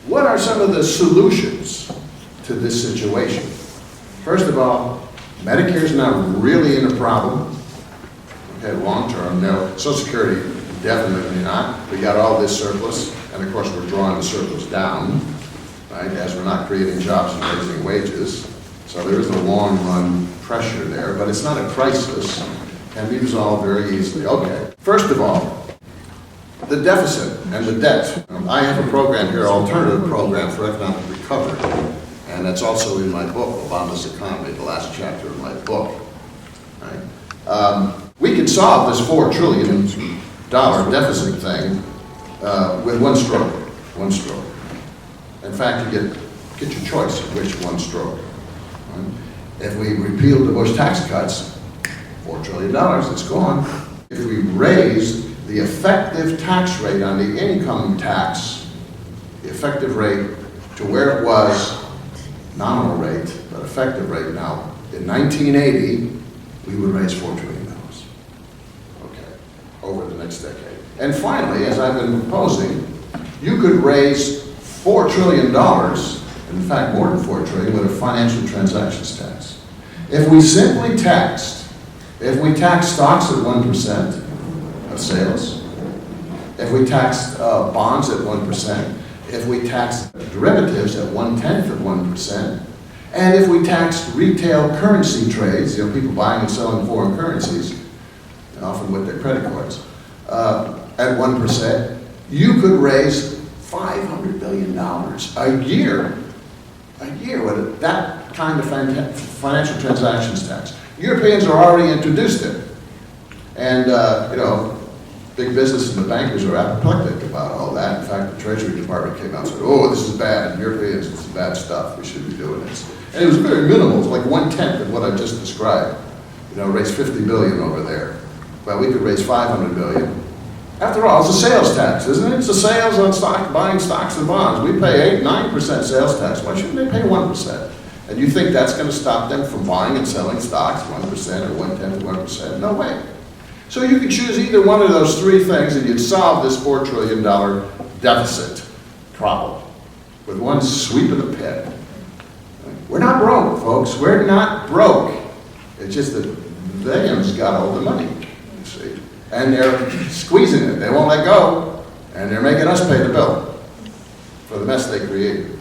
What are some of the solutions to this situation? First of all, Medicare's not really in a problem. Okay, long term, no. Social Security, definitely not. We got all this surplus, and of course we're drawing the surplus down, right, as we're not creating jobs and raising wages. So there is a long run pressure there, but it's not a crisis, can be resolved very easily. Okay, first of all, the deficit and the debt. I have a program here, alternative program for economic recovery, and that's also in my book, Obama's Economy, the last chapter of my book. Right? We can solve this $4 trillion deficit thing with one stroke. One stroke. In fact, you get your choice of which one stroke. Right? If we repealed the Bush tax cuts, $4 trillion, it's gone. If we raise the effective tax rate on the income tax, the effective rate to where it was, nominal rate, but effective rate now, in 1980, we would raise $4 trillion, okay, over the next decade. And finally, as I've been proposing, you could raise $4 trillion, in fact more than $4 trillion, with a financial transactions tax. If we simply taxed, if we taxed stocks at 1% of sales, if we taxed bonds at 1%, if we taxed derivatives at 1/10%, and if we taxed retail currency trades, you know, people buying and selling foreign currencies, and often with their credit cards, at 1%, you could raise $500 billion a year with that kind of financial transactions tax. Europeans are already introduced it, and you know, big business and the bankers are apoplectic about all that. In fact, the Treasury Department came out and said, "Oh, this is bad, and Europeans, this is bad stuff. We shouldn't be doing this." And it was very minimal. It was like 1/10 of what I just described. You know, raise $50 billion over there. Well, we could raise $500 billion. After all, it's a sales tax, isn't it? It's a sales on stock, buying stocks and bonds. We pay 8-9% sales tax. Why shouldn't they pay 1%? And you think that's going to stop them from buying and selling stocks 1% or 1/10 of 1%? No way. So you could choose either one of those three things and you'd solve this $4 trillion deficit problem with one sweep of the pen. We're not broke, folks. We're not broke. It's just that they've got all the money, you see. And they're squeezing it. They won't let go. And they're making us pay the bill for the mess they created.